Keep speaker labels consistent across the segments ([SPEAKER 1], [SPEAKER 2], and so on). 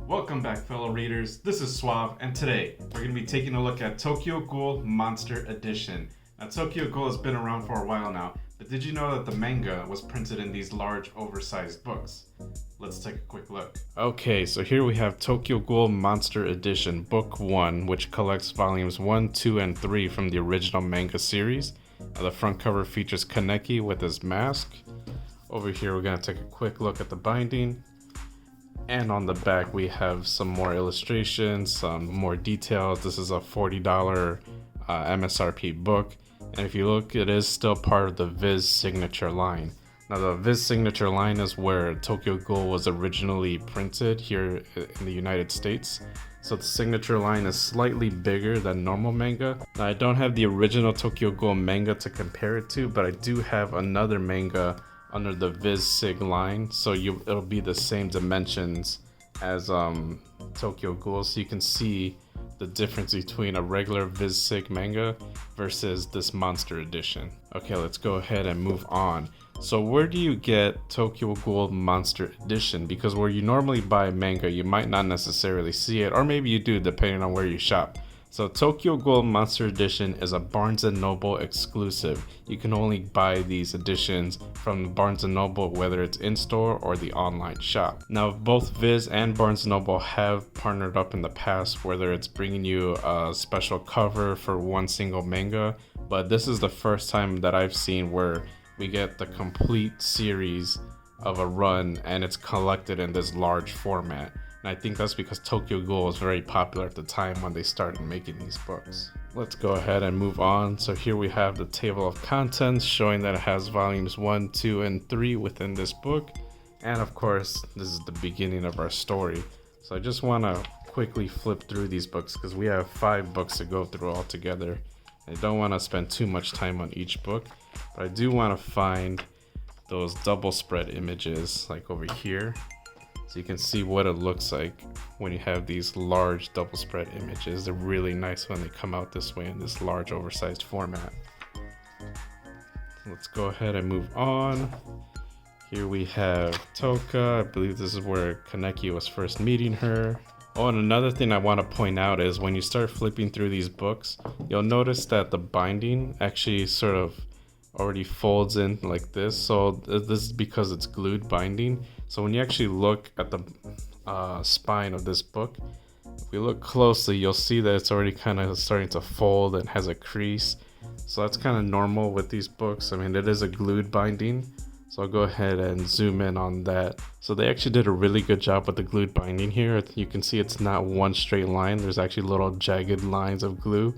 [SPEAKER 1] Welcome back, fellow readers. This is Suave, and today we're going to be taking a look at Tokyo Ghoul Monster Edition. Now, Tokyo Ghoul has been around for a while now, but did you know that the manga was printed in these large, oversized books? Let's take a quick look. Okay, so here we have Tokyo Ghoul Monster Edition, Book 1, which collects volumes 1, 2, and 3 from the original manga series. The front cover features Kaneki with his mask. Over here, we're going to take a quick look at the binding. And on the back, we have some more illustrations, some more details. This is a $40 MSRP book. And if you look, it is still part of the Viz signature line. Now, the Viz signature line is where Tokyo Ghoul was originally printed here in the United States. So the signature line is slightly bigger than normal manga. Now, I don't have the original Tokyo Ghoul manga to compare it to, but I do have another manga under the Viz Sig line, so it'll be the same dimensions as Tokyo Ghoul, so you can see the difference between a regular Viz Sig manga versus this Monster Edition. Okay, let's go ahead and move on. So where do you get Tokyo Ghoul Monster Edition? Because where you normally buy manga, you might not necessarily see it, or maybe you do depending on where you shop. So Tokyo Ghoul Monster Edition is a Barnes & Noble exclusive. You can only buy these editions from Barnes & Noble, whether it's in-store or the online shop. Now, both Viz and Barnes & Noble have partnered up in the past, whether it's bringing you a special cover for one single manga, but this is the first time that I've seen where we get the complete series of a run and it's collected in this large format. And I think that's because Tokyo Ghoul was very popular at the time when they started making these books. Let's go ahead and move on. So here we have the table of contents showing that it has volumes 1, 2, and 3 within this book. And of course, this is the beginning of our story. So I just want to quickly flip through these books because we have 5 books to go through all together. I don't want to spend too much time on each book, but I do want to find those double spread images like over here. So you can see what it looks like when you have these large double spread images. They're really nice when they come out this way in this large oversized format. Let's go ahead and move on. Here we have Toka. I believe this is where Kaneki was first meeting her. Oh, and another thing I want to point out is when you start flipping through these books, you'll notice that the binding actually sort of already folds in like this. So this is because it's glued binding. So when you actually look at the spine of this book, if we look closely, you'll see that it's already kind of starting to fold and has a crease. So that's kind of normal with these books. I mean, it is a glued binding. So I'll go ahead and zoom in on that. So they actually did a really good job with the glued binding here. You can see it's not one straight line. There's actually little jagged lines of glue.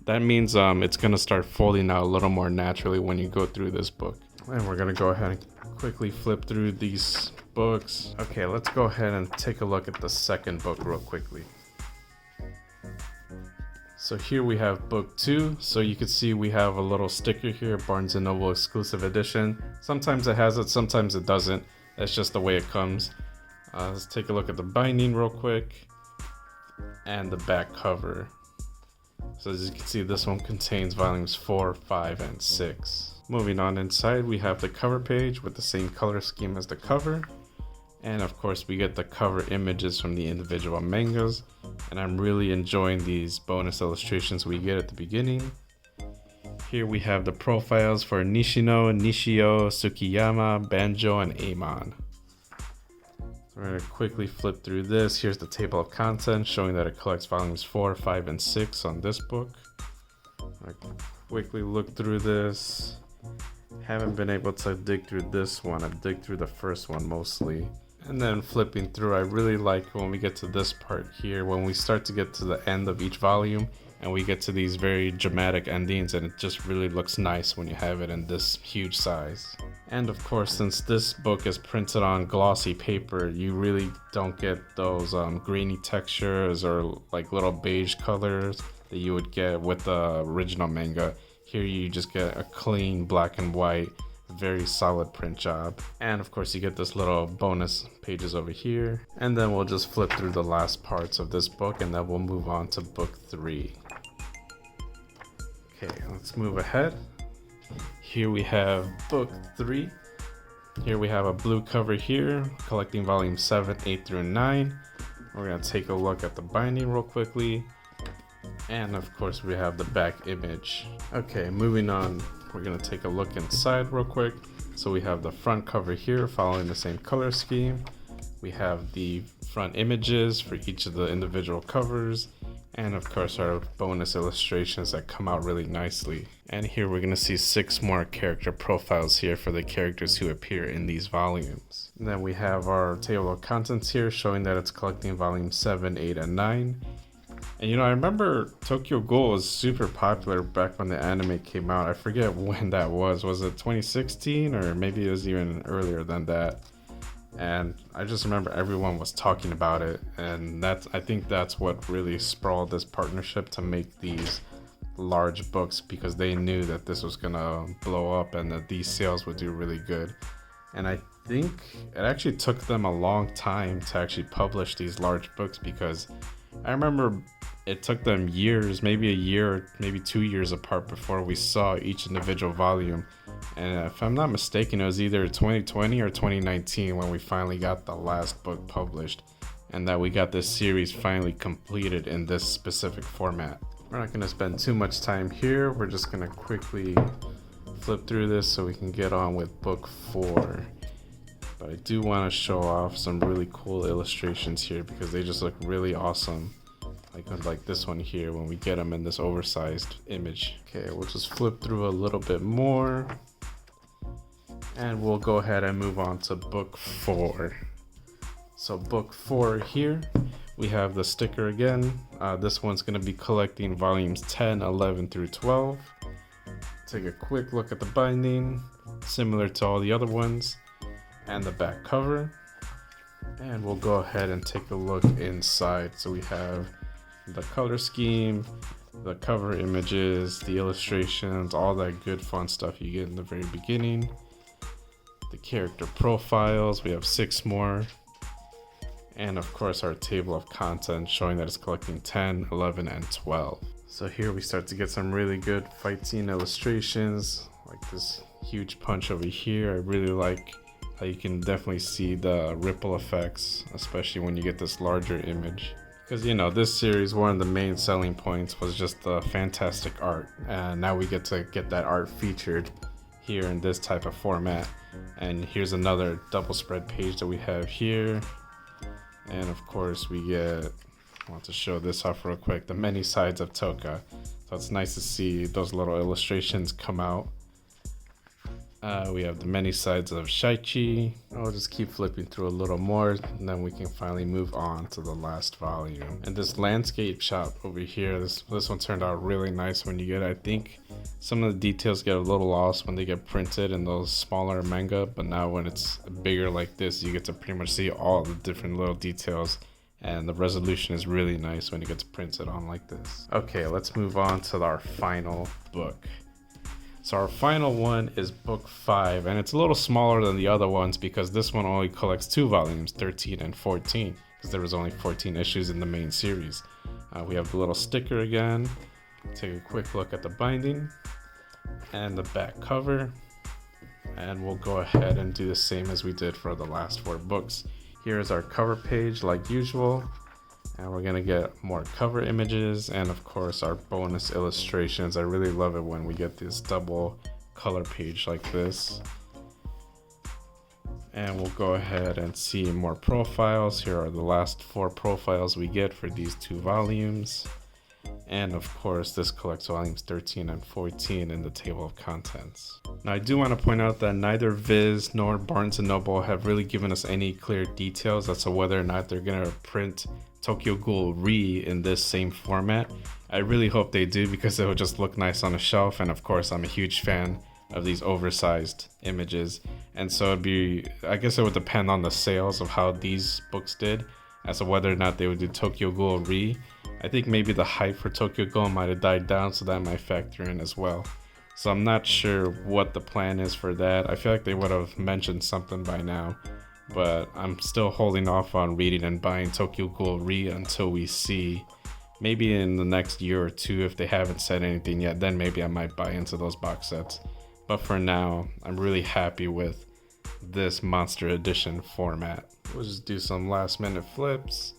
[SPEAKER 1] That means it's going to start folding out a little more naturally when you go through this book. And we're going to go ahead and quickly flip through these books. Okay, let's go ahead and take a look at the second book real quickly. So here we have book 2. So you can see we have a little sticker here, Barnes & Noble exclusive edition. Sometimes it has it, sometimes it doesn't. That's just the way it comes. Let's take a look at the binding real quick and the back cover. So as you can see, this one contains volumes 4, 5, and 6. Moving on inside, we have the cover page with the same color scheme as the cover. And of course, we get the cover images from the individual mangas. And I'm really enjoying these bonus illustrations we get at the beginning. Here we have the profiles for Nishino, Nishio, Tsukiyama, Banjo, and Amon. We're going to quickly flip through this. Here's the table of contents showing that it collects volumes 4, 5, and 6 on this book. I quickly look through this. Haven't been able to dig through this one. I've digged through the first one mostly. And then flipping through, I really like when we get to this part here, when we start to get to the end of each volume and we get to these very dramatic endings, and it just really looks nice when you have it in this huge size. And of course, since this book is printed on glossy paper, you really don't get those grainy textures or like little beige colors that you would get with the original manga. Here you just get a clean black and white, very solid print job. And of course you get this little bonus pages over here. And then we'll just flip through the last parts of this book and then we'll move on to book 3. Okay, let's move ahead. Here we have book 3. Here we have a blue cover here, collecting volume 7, 8 through 9. We're gonna take a look at the binding real quickly. And of course we have the back image. Okay, moving on, we're gonna take a look inside real quick. So we have the front cover here following the same color scheme. We have the front images for each of the individual covers. And of course our bonus illustrations that come out really nicely. And here we're gonna see 6 more character profiles here for the characters who appear in these volumes. And then we have our table of contents here showing that it's collecting volumes 7, 8, and 9. And you know, I remember Tokyo Ghoul was super popular back when the anime came out. I forget when that was. Was it 2016 or maybe it was even earlier than that? And I just remember everyone was talking about it, and I think that's what really sprawled this partnership to make these large books, because they knew that this was gonna blow up and that these sales would do really good. And I think it actually took them a long time to actually publish these large books, because I remember it took them years, maybe a year, maybe 2 years apart before we saw each individual volume. And if I'm not mistaken, it was either 2020 or 2019 when we finally got the last book published, and that we got this series finally completed in this specific format. We're not going to spend too much time here. We're just going to quickly flip through this so we can get on with book 4. But I do want to show off some really cool illustrations here because they just look really awesome. Like this one here when we get them in this oversized image. Okay, we'll just flip through a little bit more. And we'll go ahead and move on to book 4. So book 4 here, we have the sticker again. This one's going to be collecting volumes 10, 11 through 12. Take a quick look at the binding, similar to all the other ones, and the back cover. And we'll go ahead and take a look inside. So we have the color scheme, the cover images, the illustrations, all that good fun stuff you get in the very beginning. The character profiles, we have 6 more. And of course our table of contents showing that it's collecting 10, 11, and 12. So here we start to get some really good fight scene illustrations, like this huge punch over here. I really like how you can definitely see the ripple effects, especially when you get this larger image. Because, you know, this series, one of the main selling points was just the fantastic art. And now we get to get that art featured here in this type of format. And here's another double spread page that we have here. And of course we get, I want to show this off real quick, the many sides of Toka. So it's nice to see those little illustrations come out. We have the many sides of Shaichi. I'll just keep flipping through a little more, and then we can finally move on to the last volume. And this landscape shot over here, this one turned out really nice when you get it. I think some of the details get a little lost when they get printed in those smaller manga, but now when it's bigger like this, you get to pretty much see all the different little details, and the resolution is really nice when it gets printed on like this. Okay, let's move on to our final book. So our final one is book 5, and it's a little smaller than the other ones because this one only collects 2 volumes, 13 and 14, because there was only 14 issues in the main series. We have the little sticker again. Take a quick look at the binding and the back cover, and we'll go ahead and do the same as we did for the last 4 books. Here's our cover page like usual. And we're gonna get more cover images and of course our bonus illustrations. I really love it when we get this double color page like this. And we'll go ahead and see more profiles. Here are the last 4 profiles we get for these 2 volumes. And of course this collects volumes 13 and 14 in the table of contents. Now I do want to point out that neither Viz nor Barnes & Noble have really given us any clear details as to whether or not they're going to print Tokyo Ghoul Re in this same format. I really hope they do because it would just look nice on a shelf, and of course I'm a huge fan of these oversized images, and so I guess it would depend on the sales of how these books did as to whether or not they would do Tokyo Ghoul Re. I think maybe the hype for Tokyo Ghoul might have died down, so that might factor in as well. So I'm not sure what the plan is for that. I feel like they would have mentioned something by now, but I'm still holding off on reading and buying Tokyo Ghoul Re until we see. Maybe in the next year or 2, if they haven't said anything yet, then maybe I might buy into those box sets. But for now, I'm really happy with this Monster Edition format. We'll just do some last minute flips.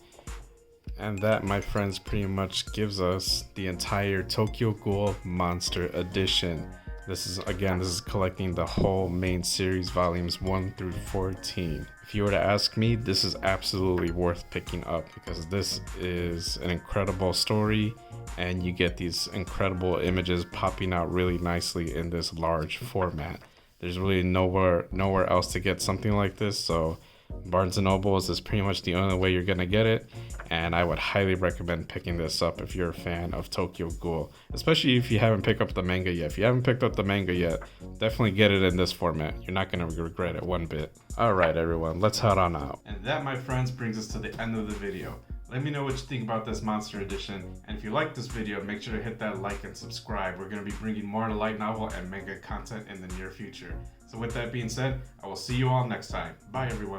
[SPEAKER 1] And that, my friends, pretty much gives us the entire Tokyo Ghoul Monster Edition. This is collecting the whole main series, volumes 1 through 14. If you were to ask me, this is absolutely worth picking up because this is an incredible story and you get these incredible images popping out really nicely in this large format. There's really nowhere else to get something like this, so Barnes & Nobles is pretty much the only way you're gonna get it, and I would highly recommend picking this up if you're a fan of Tokyo Ghoul, especially if you haven't picked up the manga yet. If you haven't picked up the manga yet, definitely get it in this format. You're not gonna regret it one bit. Alright everyone, let's head on out. And that, my friends, brings us to the end of the video. Let me know what you think about this Monster Edition, and if you like this video, make sure to hit that like and subscribe. We're going to be bringing more light novel and manga content in the near future. So with that being said, I will see you all next time. Bye everyone.